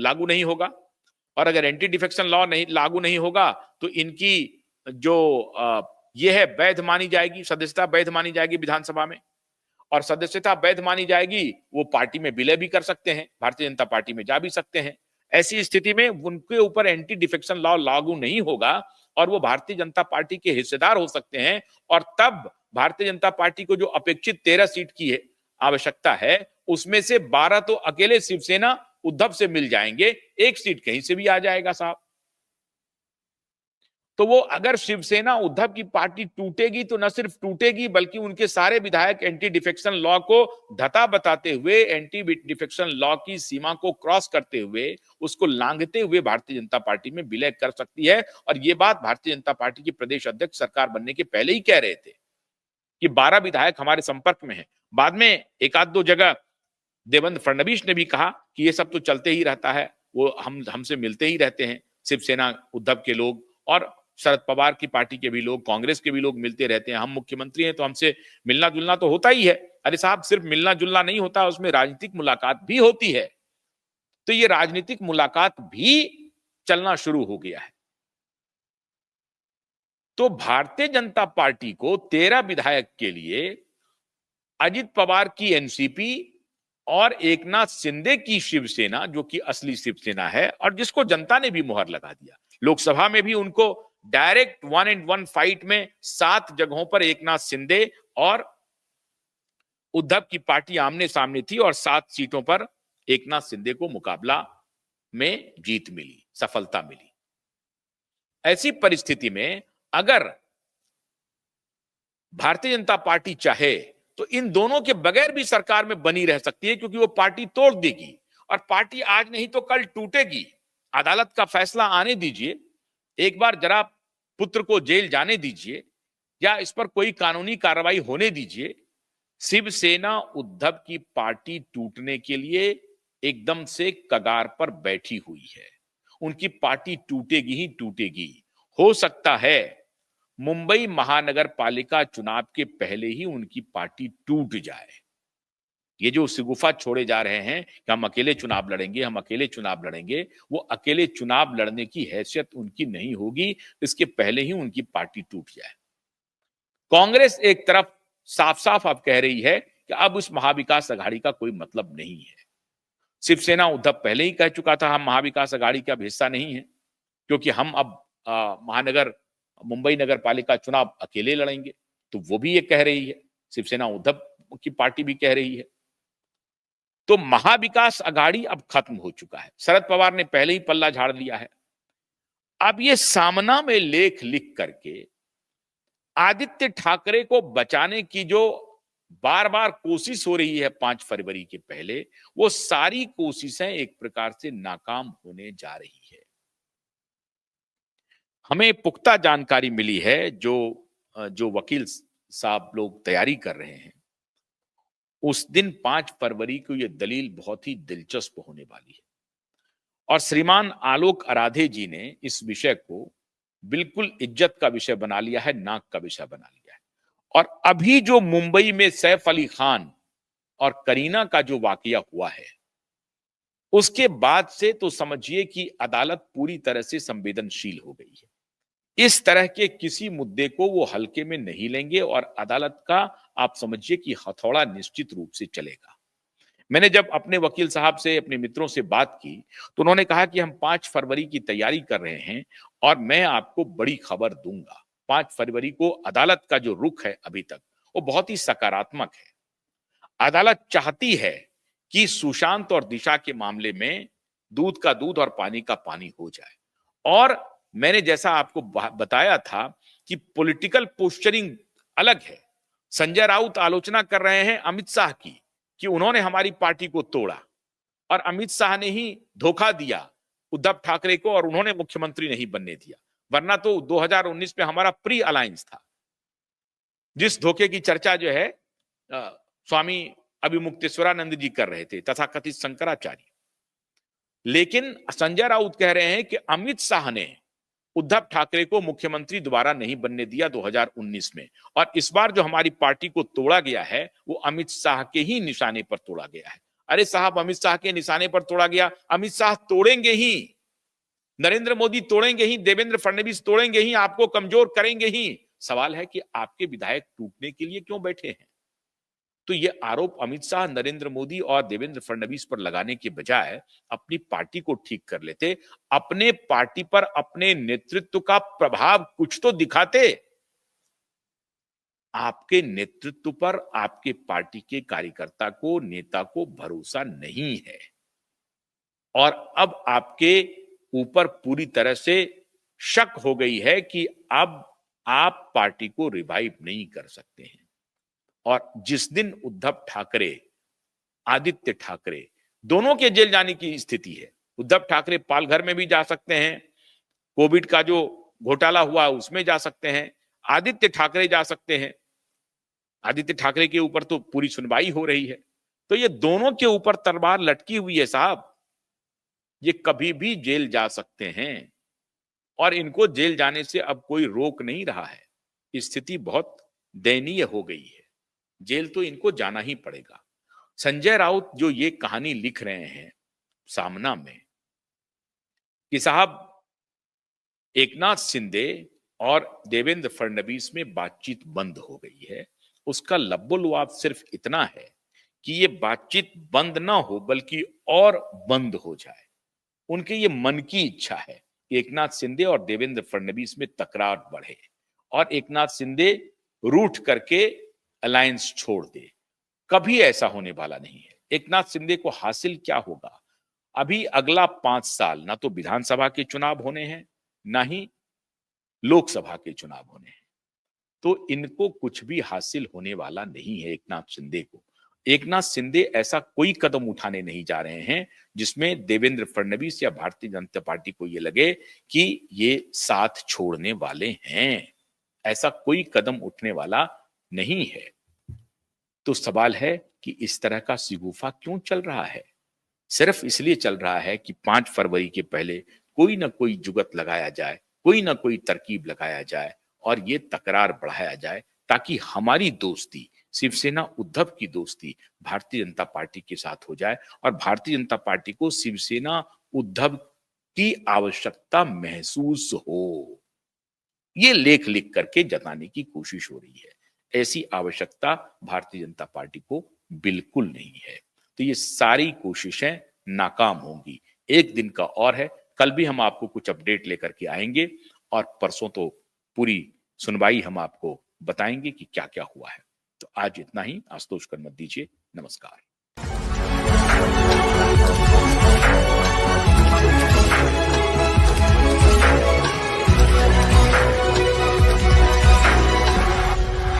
लागू नहीं होगा, और अगर एंटी डिफेक्शन लॉ नहीं लागू नहीं होगा तो इनकी जो ये है वैध मानी जाएगी, सदस्यता वैध मानी जाएगी विधानसभा में, और सदस्यता वैध मानी जाएगी, वो पार्टी में विलय भी कर सकते हैं, भारतीय जनता पार्टी में जा भी सकते हैं। ऐसी स्थिति में उनके ऊपर एंटी डिफेक्शन लॉ लागू नहीं होगा और वो भारतीय जनता पार्टी के हिस्सेदार हो सकते हैं, और तब भारतीय जनता पार्टी को जो अपेक्षित 13 सीट की है आवश्यकता है, उसमें से 12 तो अकेले शिवसेना उद्धव से मिल जाएंगे, 1 सीट कहीं से भी आ जाएगा साहब। तो वो अगर शिवसेना उद्धव की पार्टी टूटेगी तो न सिर्फ टूटेगी बल्कि उनके सारे विधायक एंटी डिफेक्शन लॉ को धता बताते हुए, एंटी डिफेक्शन लॉ की सीमा को क्रॉस करते हुए, उसको लांघते हुए भारतीय जनता पार्टी में विलय कर सकती है। और ये बात भारतीय जनता पार्टी के प्रदेश अध्यक्ष सरकार बनने के पहले ही कह रहे थे कि 12 विधायक हमारे संपर्क में है। बाद में एक आध दो जगह देवेंद्र फडणवीस ने भी कहा कि ये सब तो चलते ही रहता है, वो हमसे मिलते ही रहते हैं, शिवसेना उद्धव के लोग और शरद पवार की पार्टी के भी लोग, कांग्रेस के भी लोग मिलते रहते हैं, हम मुख्यमंत्री हैं तो हमसे मिलना जुलना तो होता ही है। अरे साहब, सिर्फ मिलना जुलना नहीं होता, उसमें राजनीतिक मुलाकात भी होती है। तो ये राजनीतिक मुलाकात भी चलना शुरू हो गया है। तो भारतीय जनता पार्टी को 13 विधायक के लिए अजित पवार की एनसीपी और एकनाथ शिंदे की शिवसेना, जो कि असली शिवसेना है और जिसको जनता ने भी मुहर लगा दिया, लोकसभा में भी उनको डायरेक्ट 1-on-1 फाइट में 7 जगहों पर एकनाथ शिंदे और उद्धव की पार्टी आमने सामने थी और 7 सीटों पर एकनाथ शिंदे को मुकाबला में जीत मिली, सफलता मिली। ऐसी परिस्थिति में अगर भारतीय जनता पार्टी चाहे तो इन दोनों के बगैर भी सरकार में बनी रह सकती है, क्योंकि वो पार्टी तोड़ देगी और पार्टी आज नहीं तो कल टूटेगी। अदालत का फैसला आने दीजिए, एक बार जरा पुत्र को जेल जाने दीजिए या इस पर कोई कानूनी कार्रवाई होने दीजिए। शिवसेना उद्धव की पार्टी टूटने के लिए एकदम से कगार पर बैठी हुई है। उनकी पार्टी टूटेगी ही टूटेगी। हो सकता है मुंबई महानगर पालिका चुनाव के पहले ही उनकी पार्टी टूट जाए। ये जो सिगुफा छोड़े जा रहे हैं कि हम अकेले चुनाव लड़ेंगे, हम अकेले चुनाव लड़ेंगे, वो अकेले चुनाव लड़ने की हैसियत उनकी नहीं होगी, इसके पहले ही उनकी पार्टी टूट जाए। कांग्रेस एक तरफ साफ साफ अब कह रही है कि अब उस महाविकास अघाड़ी का कोई मतलब नहीं है। शिवसेना उद्धव पहले ही कह चुका था हम महाविकास अघाड़ी का हिस्सा नहीं है, क्योंकि हम अब मुंबई नगर पालिका चुनाव अकेले लड़ेंगे। तो वो भी ये कह रही है, शिवसेना उद्धव की पार्टी भी कह रही है। तो महाविकास अघाड़ी अब खत्म हो चुका है। शरद पवार ने पहले ही पल्ला झाड़ लिया है। अब ये सामना में लेख लिख करके आदित्य ठाकरे को बचाने की जो बार बार कोशिश हो रही है 5 फरवरी के पहले, वो सारी कोशिशें एक प्रकार से नाकाम होने जा रही है। हमें पुख्ता जानकारी मिली है, जो वकील साहब लोग तैयारी कर रहे हैं, उस दिन 5 फरवरी को यह दलील बहुत ही दिलचस्प होने वाली है। और श्रीमान आलोक आराधे जी ने इस विषय को बिल्कुल इज्जत का विषय बना लिया है, नाक का विषय बना लिया है। और अभी जो मुंबई में सैफ अली खान और करीना का जो वाकया हुआ है, उसके बाद से तो समझिए कि अदालत पूरी तरह से संवेदनशील हो गई है। इस तरह के किसी मुद्दे को वो हल्के में नहीं लेंगे और अदालत का आप समझिए कि हथौड़ा निश्चित रूप से चलेगा। मैंने जब अपने वकील साहब से, अपने मित्रों से बात की तो उन्होंने कहा कि हम 5 फरवरी की तैयारी कर रहे हैं और मैं आपको बड़ी खबर दूंगा। 5 फरवरी को अदालत का जो रुख है अभी तक वो बहुत ही सकारात्मक है। अदालत चाहती है कि सुशांत और दिशा के मामले में दूध का दूध और पानी का पानी हो जाए। और मैंने जैसा आपको बताया था कि पॉलिटिकल पोस्चरिंग अलग है। संजय राउत आलोचना कर रहे हैं अमित शाह की कि उन्होंने हमारी पार्टी को तोड़ा और अमित शाह ने ही धोखा दिया उद्धव ठाकरे को और उन्होंने मुख्यमंत्री नहीं बनने दिया, वरना तो 2019 में हमारा प्री अलायंस था। जिस धोखे की चर्चा जो है स्वामी अभिमुक्तेश्वरानंद जी कर रहे थे, तथाकथित शंकराचार्य। लेकिन संजय राउत कह रहे हैं कि अमित शाह ने उद्धव ठाकरे को मुख्यमंत्री दोबारा नहीं बनने दिया 2019 में, और इस बार जो हमारी पार्टी को तोड़ा गया है वो अमित शाह के ही निशाने पर तोड़ा गया है। अरे साहब, अमित शाह के निशाने पर तोड़ा गया। अमित शाह तोड़ेंगे ही, नरेंद्र मोदी तोड़ेंगे ही, देवेंद्र फडणवीस तोड़ेंगे ही, आपको कमजोर करेंगे ही। सवाल है कि आपके विधायक टूटने के लिए क्यों बैठे हैं? तो ये आरोप अमित शाह, नरेंद्र मोदी और देवेंद्र फडणवीस पर लगाने के बजाय अपनी पार्टी को ठीक कर लेते, अपने पार्टी पर अपने नेतृत्व का प्रभाव कुछ तो दिखाते। आपके नेतृत्व पर आपके पार्टी के कार्यकर्ता को, नेता को भरोसा नहीं है और अब आपके ऊपर पूरी तरह से शक हो गई है कि अब आप पार्टी को रिवाइव नहीं कर सकते हैं। और जिस दिन उद्धव ठाकरे, आदित्य ठाकरे दोनों के जेल जाने की स्थिति है, उद्धव ठाकरे पालघर में भी जा सकते हैं, कोविड का जो घोटाला हुआ उसमें जा सकते हैं, आदित्य ठाकरे जा सकते हैं। आदित्य ठाकरे के ऊपर तो पूरी सुनवाई हो रही है, तो ये दोनों के ऊपर तलवार लटकी हुई है साहब। ये कभी भी जेल जा सकते हैं और इनको जेल जाने से अब कोई रोक नहीं रहा है। स्थिति बहुत दयनीय हो गई है, जेल तो इनको जाना ही पड़ेगा। संजय राउत जो ये कहानी लिख रहे हैं सामना में कि साहब एकनाथ शिंदे और देवेंद्र फडणवीस में बातचीत बंद हो गई है, उसका लब्बो-लुआब सिर्फ इतना है कि ये बातचीत बंद ना हो बल्कि और बंद हो जाए। उनके ये मन की इच्छा है एकनाथ शिंदे और देवेंद्र फडणवीस में तकरार बढ़े और एकनाथ शिंदे रूठ करके अलायंस छोड़ दे। कभी ऐसा होने वाला नहीं है। एकनाथ शिंदे को हासिल क्या होगा? अभी अगला 5 साल ना तो विधानसभा के चुनाव होने हैं, ना ही लोकसभा के चुनाव होने हैं, तो इनको कुछ भी हासिल होने वाला नहीं है एकनाथ शिंदे को। एकनाथ शिंदे ऐसा कोई कदम उठाने नहीं जा रहे हैं जिसमें देवेंद्र फडणवीस या भारतीय जनता पार्टी को ये लगे कि ये साथ छोड़ने वाले हैं। ऐसा कोई कदम उठने वाला नहीं है। तो सवाल है कि इस तरह का शिगुफा क्यों चल रहा है? सिर्फ इसलिए चल रहा है कि 5 फरवरी के पहले कोई ना कोई जुगत लगाया जाए, कोई ना कोई तरकीब लगाया जाए और ये तकरार बढ़ाया जाए ताकि हमारी दोस्ती, शिवसेना उद्धव की दोस्ती भारतीय जनता पार्टी के साथ हो जाए और भारतीय जनता पार्टी को शिवसेना उद्धव की आवश्यकता महसूस हो। ये लेख लिख करके जताने की कोशिश हो रही है। ऐसी आवश्यकता भारतीय जनता पार्टी को बिल्कुल नहीं है। तो ये सारी कोशिशें नाकाम होंगी। एक दिन का और है, कल भी हम आपको कुछ अपडेट लेकर के आएंगे और परसों तो पूरी सुनवाई हम आपको बताएंगे कि क्या क्या हुआ है। तो आज इतना ही। आशुतोष कर मत दीजिए। नमस्कार।